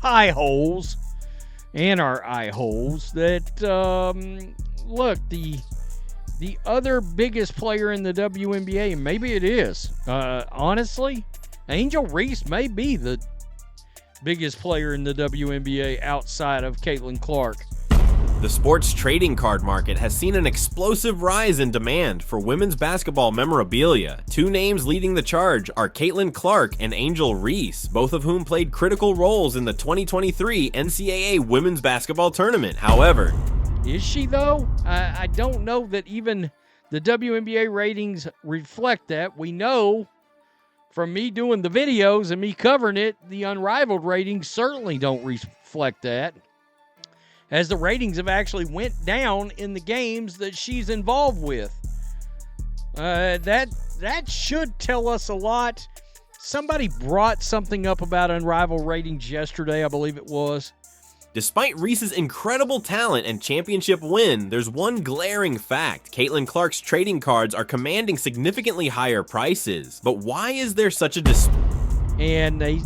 pie holes and our eye holes that, look, the other biggest player in the WNBA, and maybe it is, honestly, Angel Reese may be the biggest player in the WNBA outside of Caitlin Clark. The sports trading card market has seen an explosive rise in demand for women's basketball memorabilia. Two names leading the charge are Caitlin Clark and Angel Reese, both of whom played critical roles in the 2023 NCAA Women's Basketball Tournament. However, is she though? I don't know that even the WNBA ratings reflect that. We know from me doing the videos and me covering it, the Unrivaled ratings certainly don't reflect that, as the ratings have actually went down in the games that she's involved with. That should tell us a lot. Somebody brought something up about Unrivaled ratings yesterday, I believe it was. Despite Reese's incredible talent and championship win, there's one glaring fact. Caitlin Clark's trading cards are commanding significantly higher prices. But why is there such a And they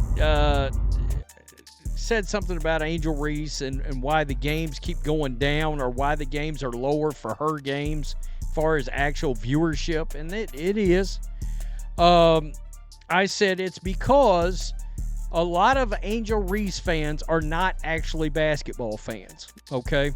said something about Angel Reese and why the games keep going down, or why the games are lower for her games as far as actual viewership, and it is. I said it's because a lot of Angel Reese fans are not actually basketball fans, okay?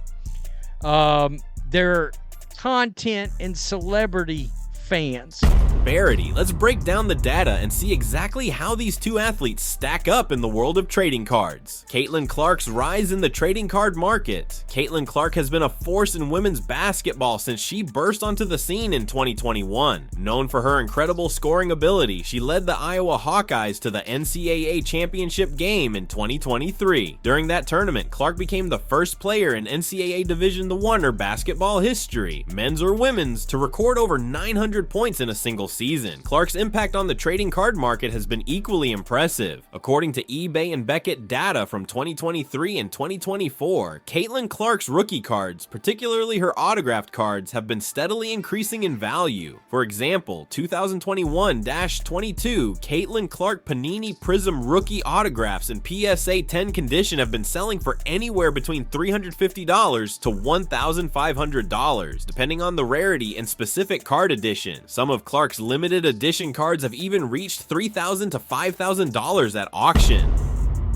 They're content and celebrity fans. Let's break down the data and see exactly how these two athletes stack up in the world of trading cards. Caitlin Clark's rise in the trading card market. Caitlin Clark has been a force in women's basketball since she burst onto the scene in 2021. Known for her incredible scoring ability, she led the Iowa Hawkeyes to the NCAA championship game in 2023. During that tournament, Clark became the first player in NCAA Division I basketball history, men's or women's, to record over 900 points in a single season. Clark's impact on the trading card market has been equally impressive. According to eBay and Beckett data from 2023 and 2024, Caitlin Clark's rookie cards, particularly her autographed cards, have been steadily increasing in value. For example, 2021-22 Caitlin Clark Panini Prism rookie autographs in PSA 10 condition have been selling for anywhere between $350 to $1,500, depending on the rarity and specific card edition. Some of Clark's limited edition cards have even reached $3,000 to $5,000 at auction.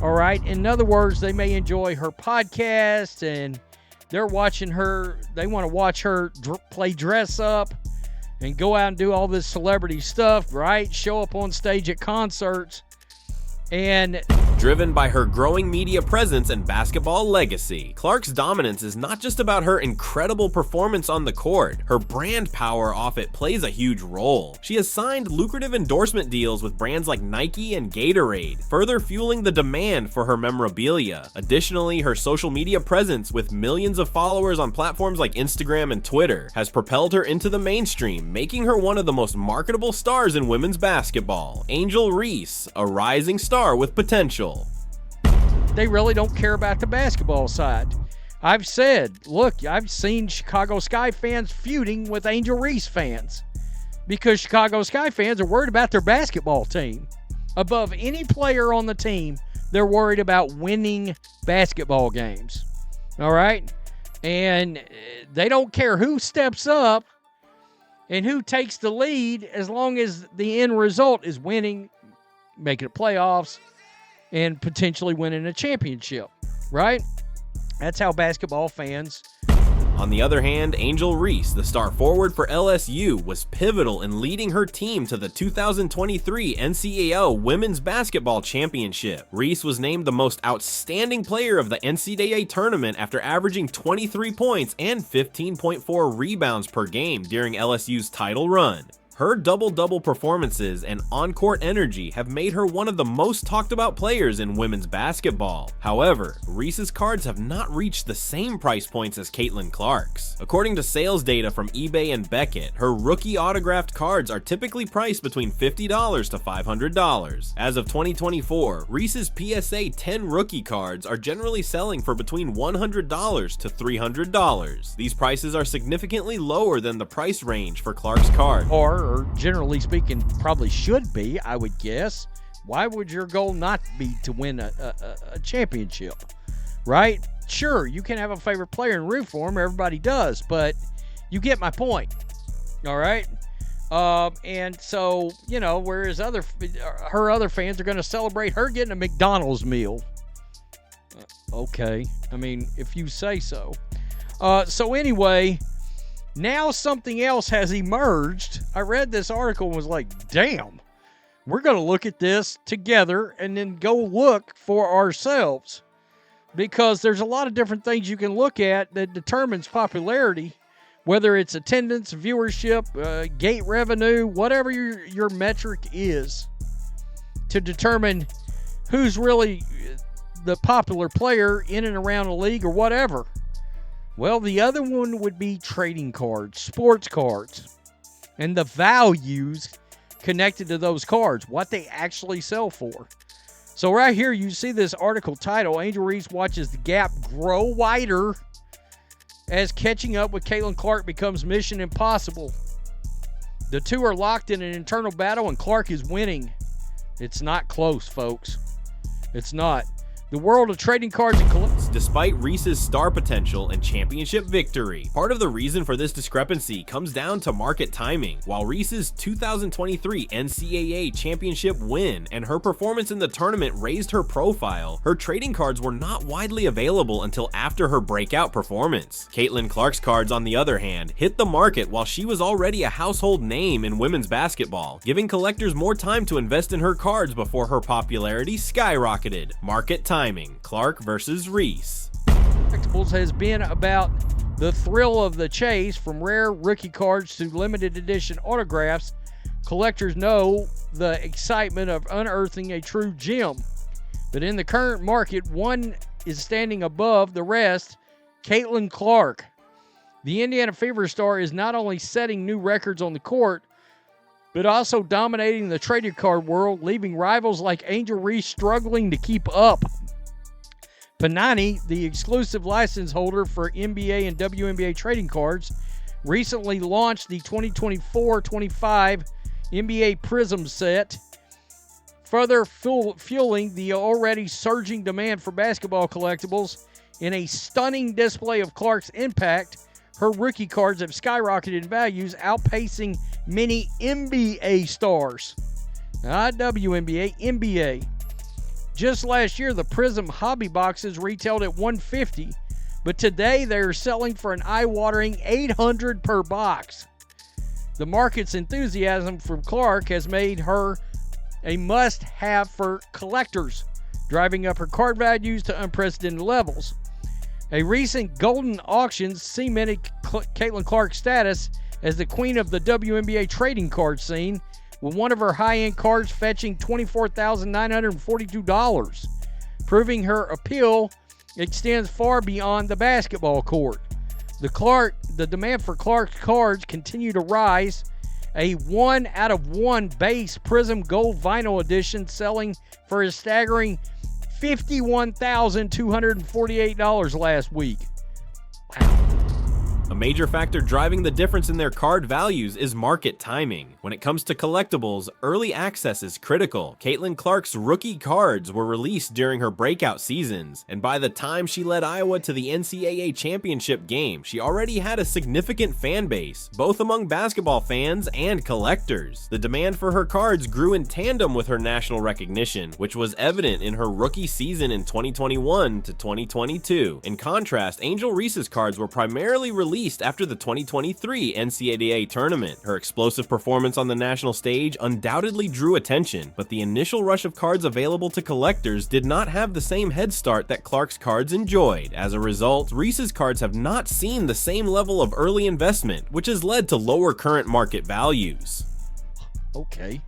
All right. In other words, they may enjoy her podcast and they're watching her. They want to watch her play dress up and go out and do all this celebrity stuff, right? Show up on stage at concerts. And driven by her growing media presence and basketball legacy, Clark's dominance is not just about her incredible performance on the court. Her brand power off it plays a huge role. She has signed lucrative endorsement deals with brands like Nike and Gatorade, further fueling the demand for her memorabilia. Additionally, her social media presence with millions of followers on platforms like Instagram and Twitter has propelled her into the mainstream, making her one of the most marketable stars in women's basketball. Angel Reese, a rising star with potential. They really don't care about the basketball side. I've said, look, I've seen Chicago Sky fans feuding with Angel Reese fans because Chicago Sky fans are worried about their basketball team. Above any player on the team, they're worried about winning basketball games. All right? And they don't care who steps up and who takes the lead as long as the end result is winning, making the playoffs, and potentially winning a championship, right? That's how basketball fans. On the other hand, Angel Reese, the star forward for LSU, was pivotal in leading her team to the 2023 NCAA Women's Basketball Championship. Reese was named the most outstanding player of the NCAA tournament after averaging 23 points and 15.4 rebounds per game during LSU's title run. Her double-double performances and on-court energy have made her one of the most talked about players in women's basketball. However, Reese's cards have not reached the same price points as Caitlin Clark's. According to sales data from eBay and Beckett, her rookie autographed cards are typically priced between $50 to $500. As of 2024, Reese's PSA 10 rookie cards are generally selling for between $100 to $300. These prices are significantly lower than the price range for Clark's card. Or generally speaking, probably should be, I would guess, Why would your goal not be to win a championship, right? Sure, you can have a favorite player and root for him. Everybody does, but you get my point, all right? And so, whereas her other fans are going to celebrate her getting a McDonald's meal. Okay, I mean, if you say so. So anyway, now something else has emerged. I read this article and was like, damn, we're going to look at this together and then go look for ourselves, because there's a lot of different things you can look at that determines popularity, whether it's attendance, viewership, gate revenue, whatever your metric is, to determine who's really the popular player in and around the league or whatever. Well, the other one would be trading cards, sports cards, and the values connected to those cards, what they actually sell for. So right here, you see this article title, Angel Reese watches the gap grow wider as catching up with Caitlin Clark becomes mission impossible. The two are locked in an internal battle, and Clark is winning. It's not close, folks. It's not. The world of trading cards and collectibles. Despite Reese's star potential and championship victory, part of the reason for this discrepancy comes down to market timing. While Reese's 2023 NCAA championship win and her performance in the tournament raised her profile, her trading cards were not widely available until after her breakout performance. Caitlin Clark's cards, on the other hand, hit the market while she was already a household name in women's basketball, giving collectors more time to invest in her cards before her popularity skyrocketed. Market timing. Clark versus Reese. Collectibles has been about the thrill of the chase. From rare rookie cards to limited edition autographs, collectors know the excitement of unearthing a true gem. But in the current market, one is standing above the rest: Caitlin Clark. The Indiana Fever star is not only setting new records on the court, but also dominating the trading card world, leaving rivals like Angel Reese struggling to keep up. Panini, the exclusive license holder for NBA and WNBA trading cards, recently launched the 2024-25 NBA Prism set, further fueling the already surging demand for basketball collectibles. In a stunning display of Clark's impact, her rookie cards have skyrocketed in values, outpacing many NBA stars. Not WNBA, NBA. Just last year, the Prism hobby boxes retailed at $150, but today they're selling for an eye-watering $800 per box. The market's enthusiasm for Clark has made her a must-have for collectors, driving up her card values to unprecedented levels. A recent Golden auction cemented Caitlin Clark's status as the queen of the WNBA trading card scene, with one of her high-end cards fetching $24,942, proving her appeal extends far beyond the basketball court. The demand for Clark's cards continue to rise. A 1/1 base Prism Gold Vinyl Edition selling for a staggering $51,248 last week. Wow. A major factor driving the difference in their card values is market timing. When it comes to collectibles, early access is critical. Caitlin Clark's rookie cards were released during her breakout seasons, and by the time she led Iowa to the NCAA championship game, she already had a significant fan base, both among basketball fans and collectors. The demand for her cards grew in tandem with her national recognition, which was evident in her rookie season in 2021 to 2022. In contrast, Angel Reese's cards were primarily released after the 2023 NCAA tournament. Her explosive performance on the national stage undoubtedly drew attention, but the initial rush of cards available to collectors did not have the same head start that Clark's cards enjoyed. As a result, Reese's cards have not seen the same level of early investment, which has led to lower current market values. Okay.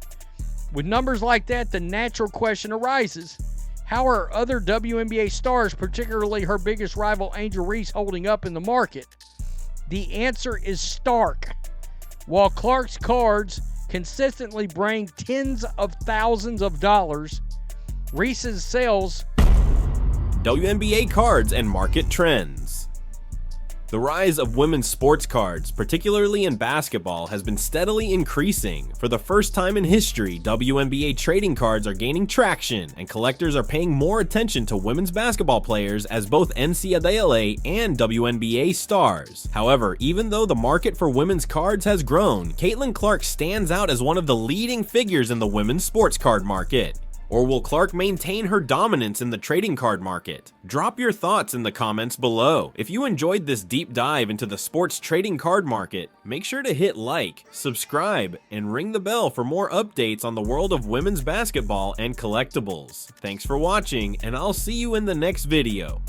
With numbers like that, the natural question arises: how are other WNBA stars, particularly her biggest rival Angel Reese, holding up in the market? The answer is stark. While Clark's cards consistently bring tens of thousands of dollars, Reese's sales. WNBA cards and market trends. The rise of women's sports cards, particularly in basketball, has been steadily increasing. For the first time in history, WNBA trading cards are gaining traction, and collectors are paying more attention to women's basketball players as both NCAA and WNBA stars. However, even though the market for women's cards has grown, Caitlin Clark stands out as one of the leading figures in the women's sports card market. Or will Clark maintain her dominance in the trading card market? Drop your thoughts in the comments below. If you enjoyed this deep dive into the sports trading card market, make sure to hit like, subscribe, and ring the bell for more updates on the world of women's basketball and collectibles. Thanks for watching, and I'll see you in the next video.